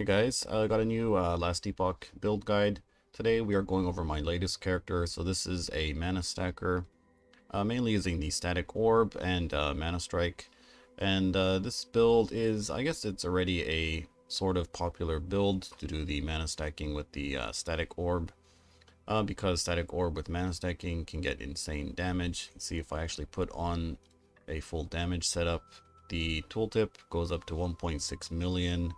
Hey guys, I got a new last Epoch build guide. Today we are going over my latest character. So this is a mana stacker, mainly using the static orb and mana strike. And this build is, I guess it's already a sort of popular build to do the mana stacking with the static orb. Because static orb with mana stacking can get insane damage. See if I actually put on a full damage setup. The tooltip goes up to 1.6 million.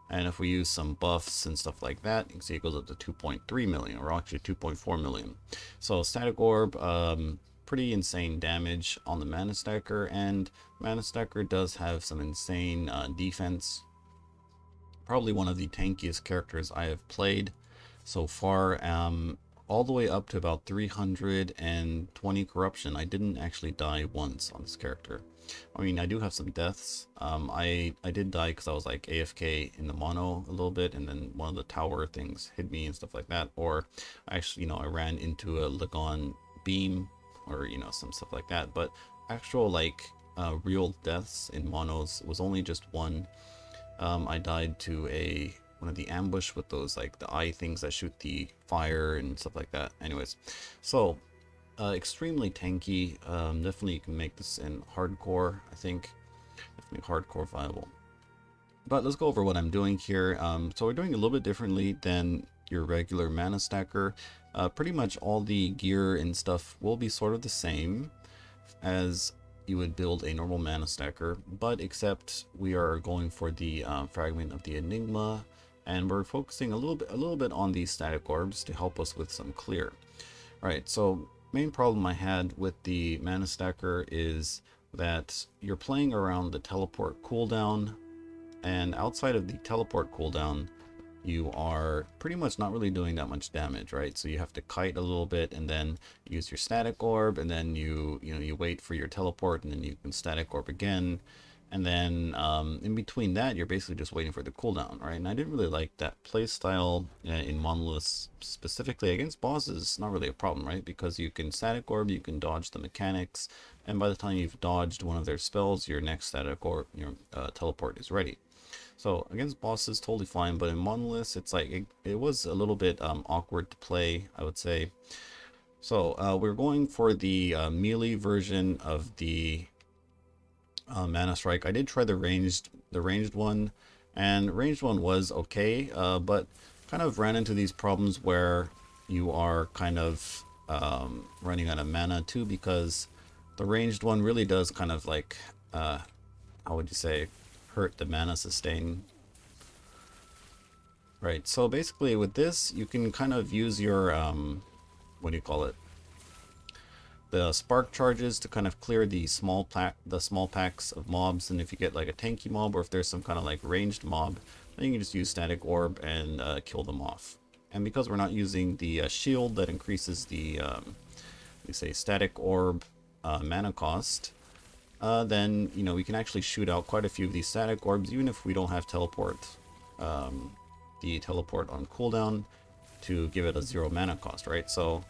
And if we use some buffs and stuff like that, you can see it goes up to 2.3 million, or actually 2.4 million. So static orb, pretty insane damage on the mana stacker, and mana stacker does have some insane defense. Probably one of the tankiest characters I have played so far. All the way up to about 320 corruption. I didn't actually die once on this character. I mean, I do have some deaths. I did die because I was like AFK in the mono a little bit, and then one of the tower things hit me and stuff like that. Or actually, I ran into a Lagon beam, or some stuff like that. But actual like real deaths in monos was only just one. I died to one of the ambush with those like the eye things that shoot the fire and stuff like that. Anyways, so extremely tanky. Definitely you can make this in hardcore. I think definitely hardcore viable. But let's go over what I'm doing here. So we're doing a little bit differently than your regular mana stacker. Pretty much all the gear and stuff will be sort of the same as you would build a normal mana stacker, but except we are going for the fragment of the Enigma, and we're focusing a little bit on these static orbs to help us with some clear. All right, so main problem I had with the mana stacker is that you're playing around the teleport cooldown, and outside of the teleport cooldown, you are pretty much not really doing that much damage, right? So you have to kite a little bit and then use your static orb, and then you wait for your teleport, and then you can static orb again, and then in between that you're basically just waiting for the cooldown, right? And I didn't really like that playstyle in monoliths. Specifically against bosses, not really a problem, right? Because you can static orb, you can dodge the mechanics, and by the time you've dodged one of their spells, your next static orb, your teleport is ready. So against bosses, totally fine, but in monoliths, it's like it was a little bit awkward to play, I would say. So we're going for the melee version of the mana strike. I did try the ranged one, and ranged one was okay, but kind of ran into these problems where you are kind of running out of mana too, because the ranged one really does kind of like how would you say, hurt the mana sustain. Right, so basically with this you can kind of use your what do you call it, the spark charges to kind of clear the small packs of mobs. And if you get like a tanky mob, or if there's some kind of like ranged mob, then you can just use static orb and kill them off. And because we're not using the shield that increases the we say static orb mana cost, then we can actually shoot out quite a few of these static orbs, even if we don't have teleport, the teleport on cooldown to give it a 0 mana cost, right? So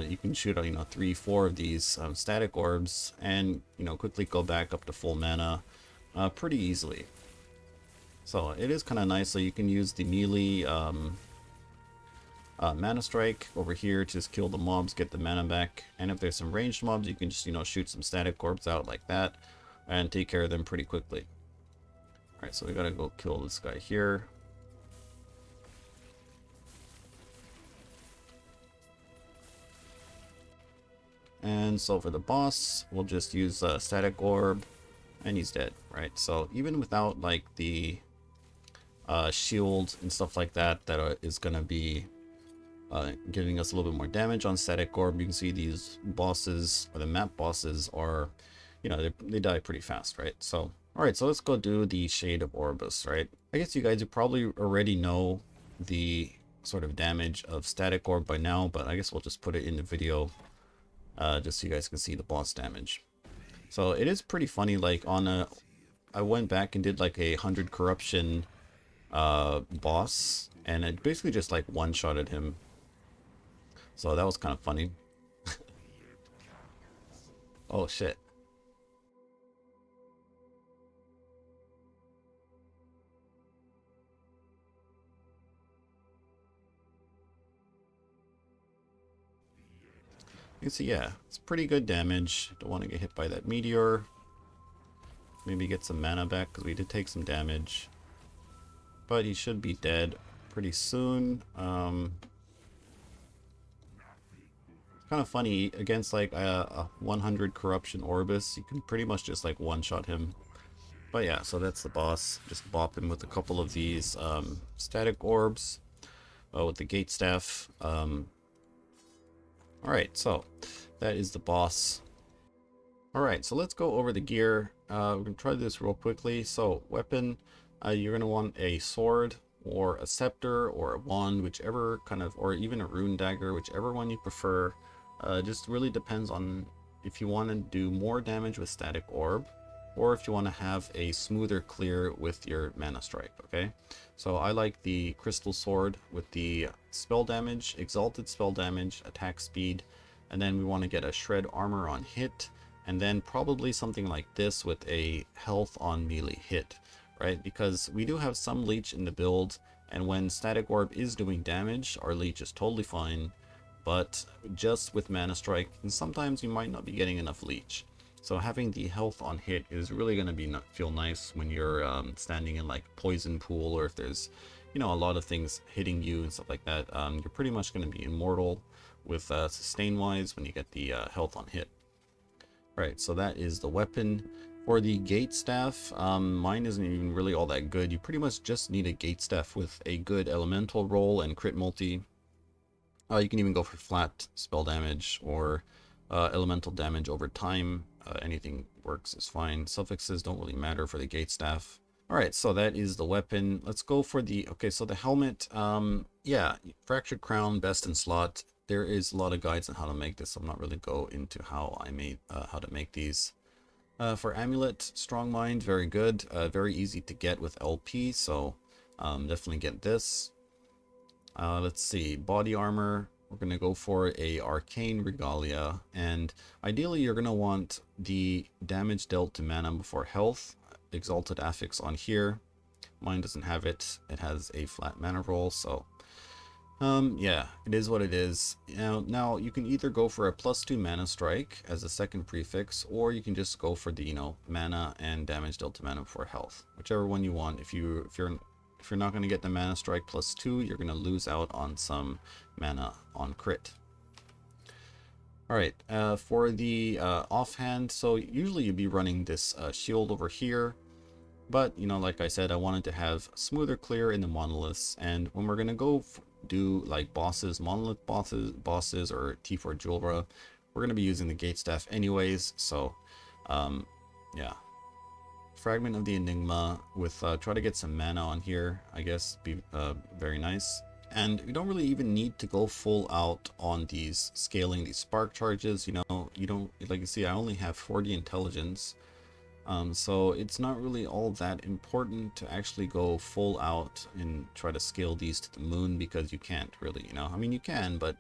you can shoot out 3-4 of these static orbs, and quickly go back up to full mana pretty easily. So it is kind of nice. So you can use the melee mana strike over here to just kill the mobs, get the mana back, and if there's some ranged mobs, you can just shoot some static orbs out like that and take care of them pretty quickly. All right, so we gotta go kill this guy here. And so for the boss, we'll just use a static orb, and he's dead, right? So even without like the shield and stuff like that, that is gonna be giving us a little bit more damage on static orb, you can see these bosses, or the map bosses, are, they die pretty fast, right? So, all right, so let's go do the Shade of Orobyss, right? I guess you guys probably already know the sort of damage of static orb by now, but I guess we'll just put it in the video just so you guys can see the boss damage. So it is pretty funny, like I went back and did like 100 corruption boss, and it basically just like one-shotted him. So that was kind of funny. Oh shit. You see, yeah, it's pretty good damage. Don't want to get hit by that meteor. Maybe get some mana back because we did take some damage. But he should be dead pretty soon. Kind of funny, against like a 100 corruption Orobyss, you can pretty much just like one-shot him. But yeah, so that's the boss. Just bop him with a couple of these static orbs with the gate staff. Alright, so that is the boss. Alright, so let's go over the gear. We're going to try this real quickly. So, weapon, you're going to want a sword, or a scepter, or a wand, whichever kind of, or even a rune dagger, whichever one you prefer. Just really depends on if you want to do more damage with static orb, or if you want to have a smoother clear with your mana strike, okay? So I like the crystal sword with the spell damage, exalted spell damage, attack speed, and then we want to get a shred armor on hit, and then probably something like this with a health on melee hit, right? Because we do have some leech in the build, and when static orb is doing damage, our leech is totally fine. But just with mana strike, and sometimes you might not be getting enough leech. So having the health on hit is really going to feel nice when you're standing in like poison pool, or if there's, you know, a lot of things hitting you and stuff like that. You're pretty much going to be immortal with sustain wise when you get the health on hit. Right, so that is the weapon. For the gate staff, mine isn't even really all that good. You pretty much just need a gate staff with a good elemental roll and crit multi. You can even go for flat spell damage or elemental damage over time. Anything works is fine. Suffixes don't really matter for the gate staff. Alright, so that is the weapon. Let's go for the, okay, so the helmet, yeah, fractured crown, best in slot. There is a lot of guides on how to make this, so I'm not really go into how I made, how to make these. For amulet, strong mind, very good, very easy to get with LP, so definitely get this. Let's see, body armor, we're going to go for a arcane regalia, and ideally you're going to want the damage dealt to mana before health, exalted affix on here. Mine doesn't have it, it has a flat mana roll, so yeah, it is what it is. Now you can either go for a +2 mana strike as a second prefix, or you can just go for the, you know, mana and damage dealt to mana before health, whichever one you want. If you're not going to get the mana strike +2, you're going to lose out on some mana on crit. Alright, for the offhand, so usually you'd be running this shield over here, but, you know, like I said, I wanted to have smoother clear in the monoliths, and when we're going to go do like bosses, monolith bosses or T4 Julra, we're going to be using the gate staff anyways, so yeah. Fragment of the Enigma with try to get some mana on here, I guess, be very nice. And you don't really even need to go full out on these scaling these spark charges, you know, you don't, like you see, I only have 40 intelligence, so it's not really all that important to actually go full out and try to scale these to the moon, because you can't really, you know, I mean you can, but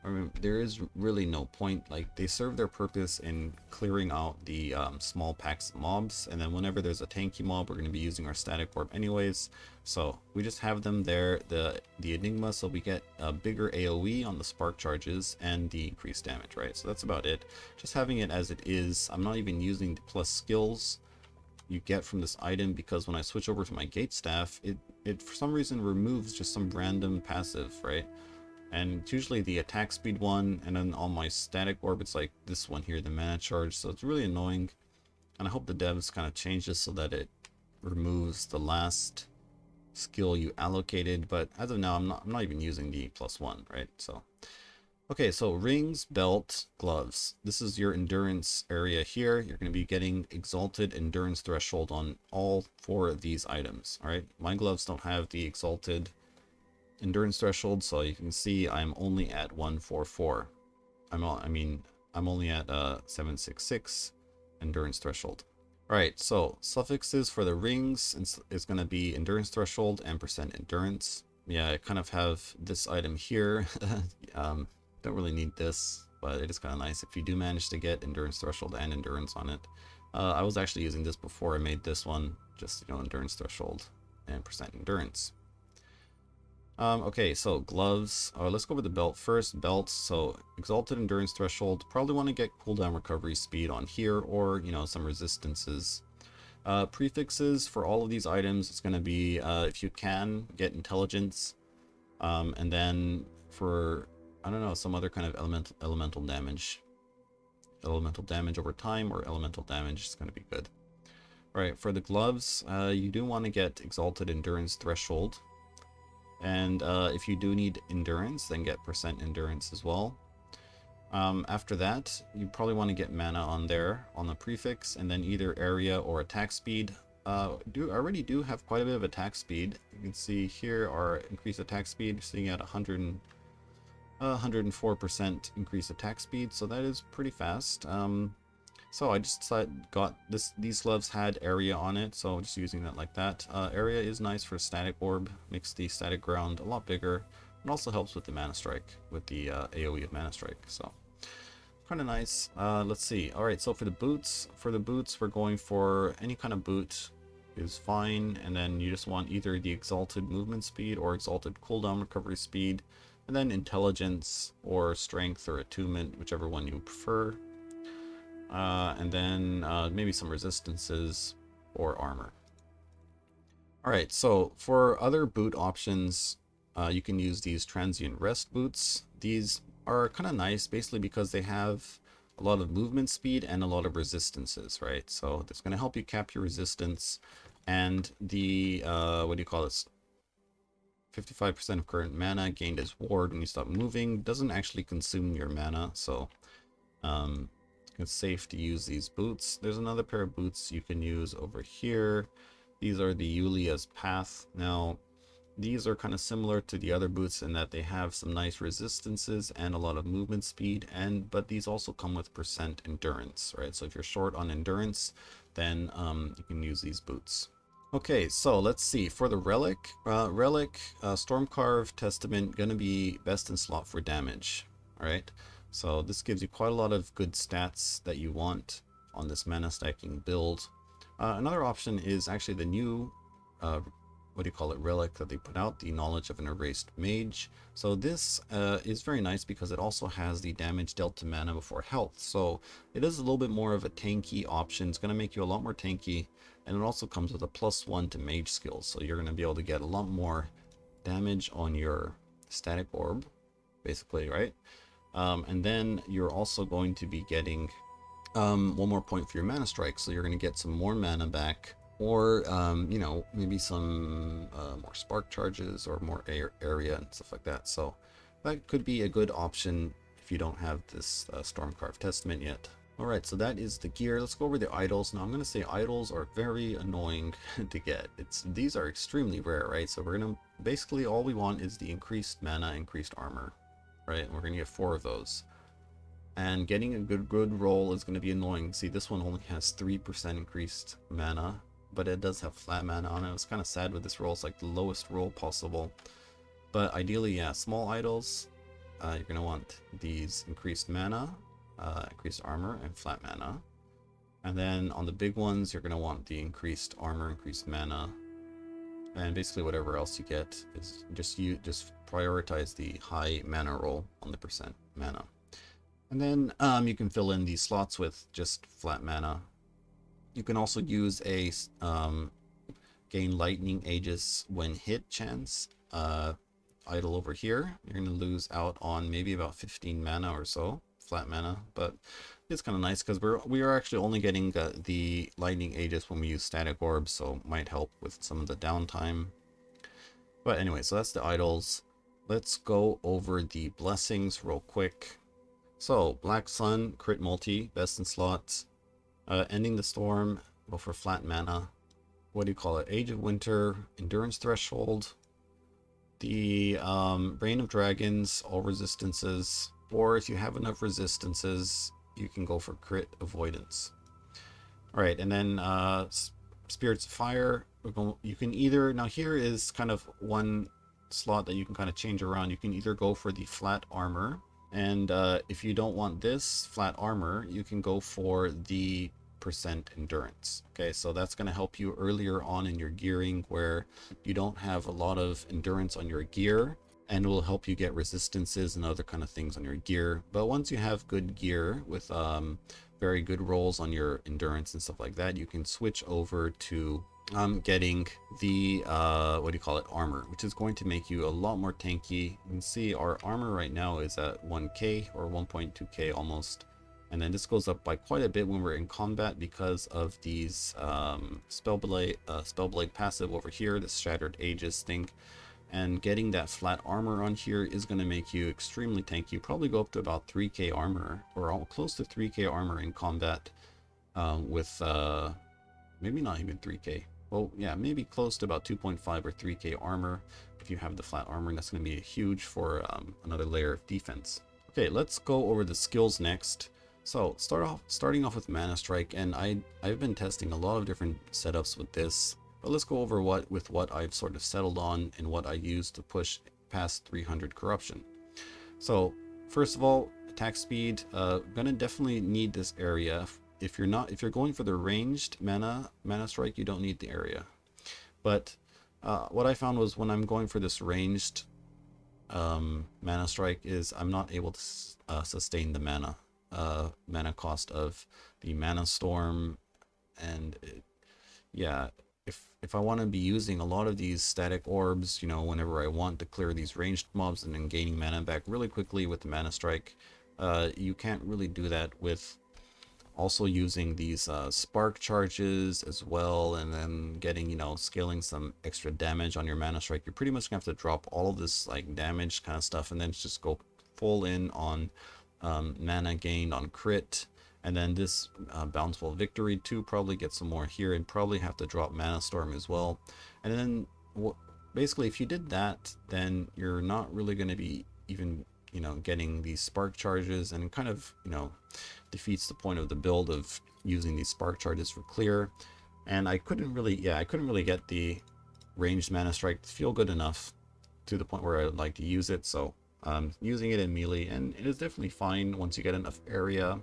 I mean, there is really no point. Like, they serve their purpose in clearing out the small packs of mobs, and then whenever there's a tanky mob, we're going to be using our static orb anyways, so we just have them there, the Enigma, so we get a bigger AoE on the spark charges and the increased damage, right? So that's about it. Just having it as it is. I'm not even using the plus skills you get from this item, because when I switch over to my gate staff, it for some reason removes just some random passive, right? And it's usually the attack speed one, and then on my static orb it's like this one here, the mana charge, so it's really annoying. And I hope the devs kind of change this so that it removes the last skill you allocated, but as of now I'm not even using the +1, right? So okay, so rings, belt, gloves. This is your endurance area here. You're going to be getting exalted endurance threshold on all 4 of these items. All right, my gloves don't have the exalted endurance threshold, so you can see I'm only at 144. I'm only at 766 endurance threshold. Alright, so suffixes for the rings is going to be endurance threshold and % endurance. Yeah, I kind of have this item here. Don't really need this, but it is kind of nice if you do manage to get endurance threshold and endurance on it. I was actually using this before I made this one, just, you know, endurance threshold and % endurance. Okay, so gloves. Let's go with the belt first. Belts. So exalted endurance threshold. Probably want to get cooldown recovery speed on here, or you know, some resistances. Prefixes for all of these items, it's going to be if you can get intelligence, and then for I don't know, some other kind of elemental damage over time, or elemental damage is going to be good. All right, for the gloves, you do want to get exalted endurance threshold. And if you do need endurance, then get percent endurance as well. After that, you probably want to get mana on there, on the prefix, and then either area or attack speed. I already do have quite a bit of attack speed. You can see here our increased attack speed, sitting at 104% increased attack speed, so that is pretty fast. So I just got this. These gloves had area on it, so just using that like that. Area is nice for static orb, makes the static ground a lot bigger. It also helps with the mana strike, with the AoE of mana strike. So kind of nice. Let's see. All right, so for the boots, we're going for any kind of boot is fine, and then you just want either the exalted movement speed or exalted cooldown recovery speed, and then intelligence or strength or attunement, whichever one you prefer. And then maybe some resistances or armor. Alright, so for other boot options, you can use these transient rest boots. These are kind of nice, basically because they have a lot of movement speed and a lot of resistances, right? So it's going to help you cap your resistance, and the, what do you call this? 55% of current mana gained as ward when you stop moving doesn't actually consume your mana, so it's safe to use these boots. There's another pair of boots you can use over here. These are the Yulia's Path. Now, these are kind of similar to the other boots in that they have some nice resistances and a lot of movement speed, but these also come with percent endurance, right? So if you're short on endurance, then you can use these boots. Okay, so let's see. For the Relic, Stormcarve Testament, gonna be best in slot for damage, alright? So this gives you quite a lot of good stats that you want on this mana stacking build. Another option is actually the new, relic that they put out, the Knowledge of an Erased Mage. So this is very nice because it also has the damage dealt to mana before health. So it is a little bit more of a tanky option. It's going to make you a lot more tanky, and it also comes with a +1 to mage skills. So you're going to be able to get a lot more damage on your static orb, basically, right? And then you're also going to be getting 1 more point for your mana strike, so you're going to get some more mana back, or you know, maybe some more spark charges or more area and stuff like that. So that could be a good option if you don't have this Stormcarve Testament yet. Alright, so that is the gear. Let's go over the idols. Now I'm going to say idols are very annoying to get. These are extremely rare, right? So we're going to, basically all we want is the increased mana, increased armor. Right, and we're going to get 4 of those. And getting a good roll is going to be annoying. See, this one only has 3% increased mana, but it does have flat mana on it. It's kind of sad with this roll. It's like the lowest roll possible. But ideally, yeah, small idols, you're going to want these increased mana, increased armor, and flat mana. And then on the big ones, you're going to want the increased armor, increased mana, and basically whatever else you get is just prioritize the high mana roll on the percent mana. And then you can fill in these slots with just flat mana. You can also use a gain lightning aegis when hit chance idle over here. You're going to lose out on maybe about 15 mana or so, flat mana, but it's kind of nice because we are actually only getting the lightning aegis when we use static orbs, so it might help with some of the downtime. But anyway, so that's the idols. Let's go over the blessings real quick. So Black Sun, crit multi, best in slots. Ending the Storm, go for flat mana. What do you call it? Age of Winter, endurance threshold. The Reign of Dragons, all resistances. Or if you have enough resistances, you can go for crit avoidance. Alright, and then Spirits of Fire, you can either, now here is kind of one slot that you can kind of change around. You can either go for the flat armor, and if you don't want this flat armor, you can go for the endurance. Okay, so that's going to help you earlier on in your gearing where you don't have a lot of endurance on your gear, and will help you get resistances and other kind of things on your gear. But once you have good gear with very good rolls on your endurance and stuff like that, you can switch over to getting the what do you call it, armor, which is going to make you a lot more tanky. You can see our armor right now is at 1k or 1.2k almost, and then this goes up by quite a bit when we're in combat because of these spellblade passive over here, the Shattered Aegis thing. And getting that flat armor on here is going to make you extremely tanky. You probably go up to about 3k armor, or close to 3k armor in combat with maybe not even 3k. Well, yeah, maybe close to about 2.5 or 3k armor if you have the flat armor, and that's going to be huge for another layer of defense. Okay, let's go over the skills next. So starting off with Mana Strike, and I've been testing a lot of different setups with this. But let's go over what I've sort of settled on and what I use to push past 300 corruption. So first of all, attack speed. Gonna definitely need this area. If you're going for the ranged mana strike, you don't need the area. But what I found was when I'm going for this ranged mana strike is I'm not able to sustain the mana cost of the mana storm, and yeah. If I want to be using a lot of these static orbs, you know, whenever I want to clear these ranged mobs and then gaining mana back really quickly with the Mana Strike, you can't really do that with also using these spark charges as well, and then getting, you know, scaling some extra damage on your Mana Strike. You're pretty much gonna have to drop all of this like damage kind of stuff and then just go full in on mana gained on crit. And then this Bountiful Victory too, probably get some more here, and probably have to drop Mana Storm as well. And then basically if you did that, then you're not really going to be even, you know, getting these spark charges, and it kind of, you know, defeats the point of the build of using these spark charges for clear. And I couldn't really get the ranged Mana Strike to feel good enough to the point where I would like to use it. So using it in melee, and it is definitely fine once you get enough area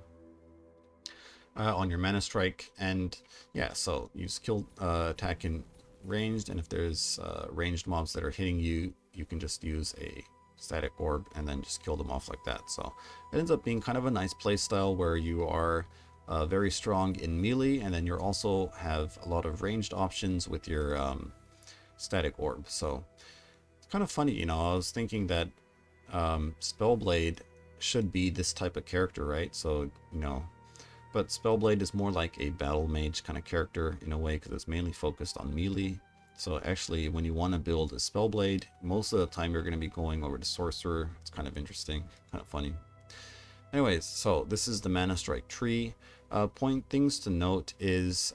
on your Mana Strike. And yeah, so you skill attack in ranged, and if there's ranged mobs that are hitting you, you can just use a static orb and then just kill them off like that. So it ends up being kind of a nice playstyle where you are very strong in melee, and then you also have a lot of ranged options with your static orb. So it's kind of funny, you know, I was thinking that Spellblade should be this type of character, right? So, you know, but Spellblade is more like a battle mage kind of character in a way, because it's mainly focused on melee. So actually, when you want to build a Spellblade, most of the time you're going to be going over to Sorcerer. It's kind of interesting, kind of funny. Anyways, so this is the Mana Strike tree. Things to note is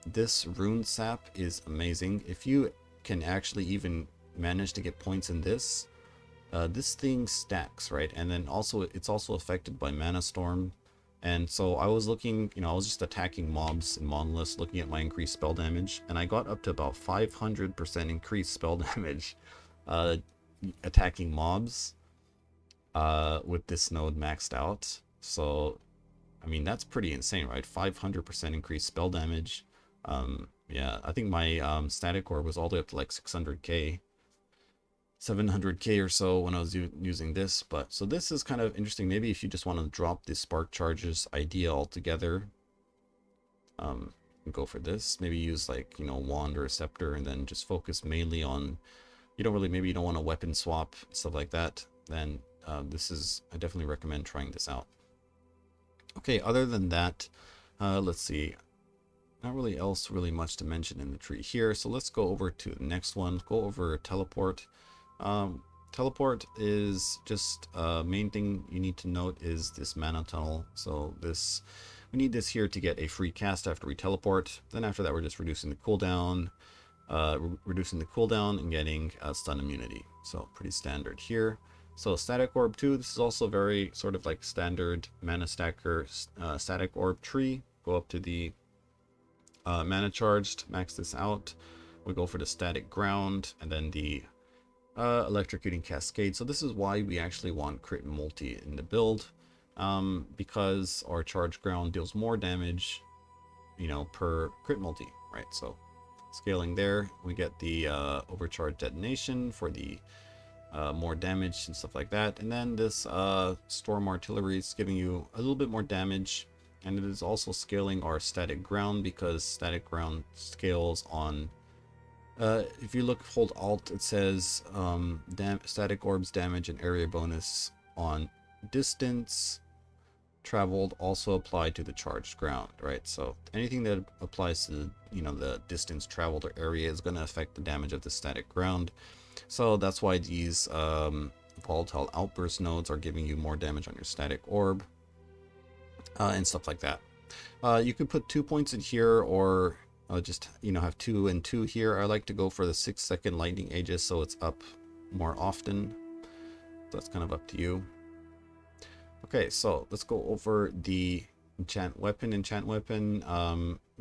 this rune sap is amazing. If you can actually even manage to get points in this, this thing stacks, right? And then also it's also affected by Mana Storm. And so I was looking, you know, I was just attacking mobs in Monolith, looking at my increased spell damage, and I got up to about 500% increased spell damage attacking mobs with this node maxed out. So, I mean, that's pretty insane, right? 500% increased spell damage. Yeah, I think my static orb was all the way up to like 600k. 700k or so when I was using this. But so this is kind of interesting. Maybe if you just want to drop the spark charges idea altogether, go for this. Maybe use like, you know, wand or a scepter, and then just focus mainly on, maybe you don't want a weapon swap, stuff like that. Then this is, I definitely recommend trying this out. Okay, other than that, let's see. Not really much to mention in the tree here. So let's go over to the next one. Go over teleport. Teleport is just main thing you need to note is this mana tunnel. So we need this here to get a free cast after we teleport. Then after that, we're just reducing the cooldown, and getting stun immunity. So pretty standard here. So static orb 2, this is also very sort of like standard mana stacker static orb tree. Go up to the mana charged, max this out. We go for the static ground, and then the electrocuting cascade. So this is why we actually want crit multi in the build, because our charged ground deals more damage you know, per crit multi, right? So scaling there, we get the overcharge detonation for the more damage and stuff like that. And then this storm artillery is giving you a little bit more damage, and it is also scaling our static ground, because static ground scales on if you look, hold alt, it says static orbs damage and area bonus on distance traveled also apply to the charged ground, right? So anything that applies to, you know, the distance traveled or area is going to affect the damage of the static ground. So that's why these volatile outburst nodes are giving you more damage on your static orb and stuff like that. You could put 2 points in here, or just, you know, have 2 and 2 here. I like to go for the 6-second lightning aegis, so it's up more often. That's kind of up to you. Okay, so let's go over the enchant weapon. Enchant weapon,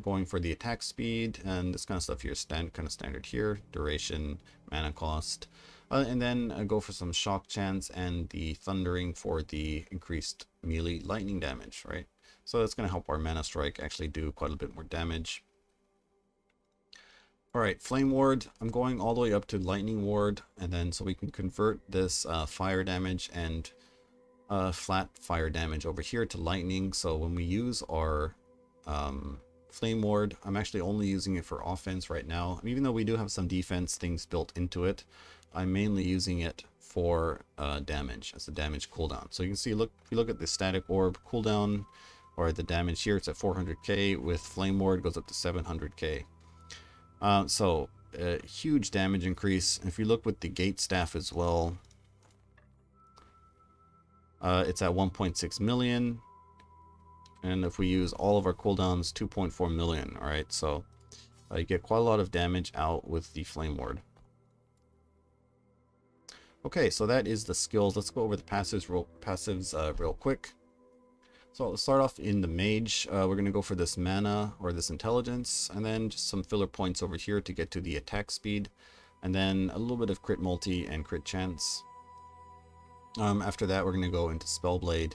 going for the attack speed and this kind of stuff here, kind of standard here. Duration, mana cost, and then go for some shock chance and the thundering for the increased melee lightning damage, right? So that's going to help our mana strike actually do quite a bit more damage. Alright, Flame Ward, I'm going all the way up to Lightning Ward, and then so we can convert this fire damage and flat fire damage over here to lightning. So when we use our Flame Ward, I'm actually only using it for offense right now. And even though we do have some defense things built into it, I'm mainly using it for damage, as a damage cooldown. So you can see, look, if you look at the static orb cooldown, or the damage here, it's at 400k. With Flame Ward, goes up to 700k. So a huge damage increase. If you look with the gate staff as well, it's at 1.6 million, and if we use all of our cooldowns, 2.4 million. All right, so you get quite a lot of damage out with the Flame Ward. Okay, so that is the skills. Let's go over the passives real quick. So let's start off in the mage. We're going to go for this mana, or this intelligence, and then just some filler points over here to get to the attack speed, and then a little bit of crit multi and crit chance. After that, we're going to go into Spellblade,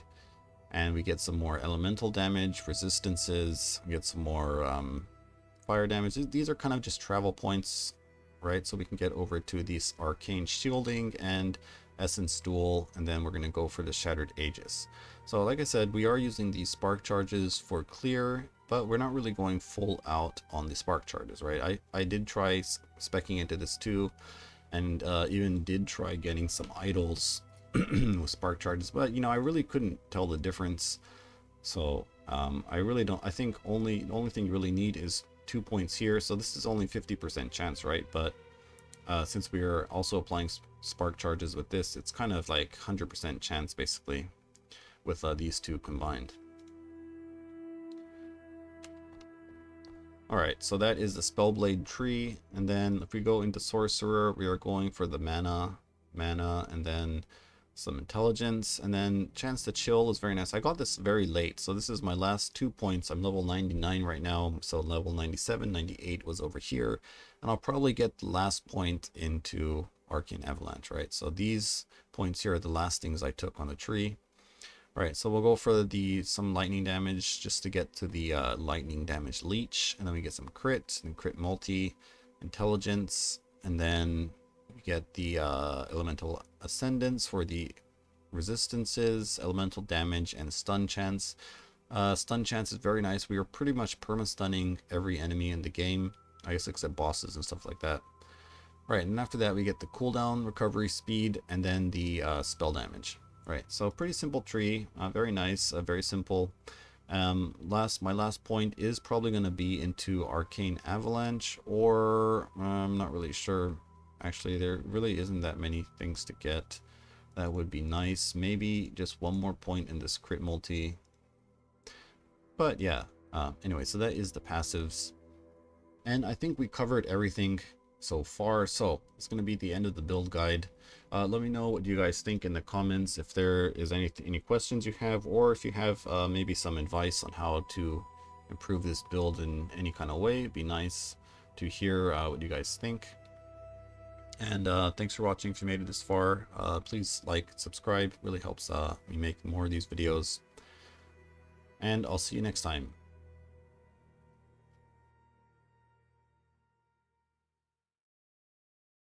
and we get some more elemental damage, resistances, we get some more fire damage. These are kind of just travel points, right? So we can get over to these arcane shielding and essence duel, and then we're going to go for the shattered aegis. So like I said, we are using these spark charges for clear, but we're not really going full out on the spark charges, right? I did try speccing into this too, and even did try getting some idols with spark charges, but you know, I really couldn't tell the difference. So I really don't, I think the only thing you really need is 2 points here. So this is only 50% chance, right? But since we are also applying spark charges with this, it's kind of like 100% chance basically with these two combined. Alright, so that is the Spellblade tree, and then if we go into Sorcerer, we are going for the mana, and then some intelligence, and then chance to chill is very nice. I got this very late, so this is my last 2 points. I'm level 99 right now, so level 97, 98 was over here, and I'll probably get the last point into Arcane Avalanche, right? So these points here are the last things I took on the tree. Alright, so we'll go for some lightning damage just to get to the lightning damage leech, and then we get some crit and crit multi, intelligence, and then we get the elemental ascendance for the resistances, elemental damage, and stun chance. Stun chance is very nice. We are pretty much perma-stunning every enemy in the game, I guess except bosses and stuff like that. Right, and after that we get the cooldown, recovery speed, and then the spell damage. Right, so pretty simple tree, very nice, very simple. My last point is probably going to be into Arcane Avalanche, or I'm not really sure. Actually, there really isn't that many things to get. That would be nice. Maybe just one more point in this crit multi. But yeah, anyway, so that is the passives. And I think we covered everything so far. So it's going to be the end of the build guide. Let me know what you guys think in the comments, if there is any questions you have, or if you have maybe some advice on how to improve this build in any kind of way. It'd be nice to hear what you guys think. And thanks for watching. If you made it this far, please like, subscribe. It really helps me make more of these videos. And I'll see you next time.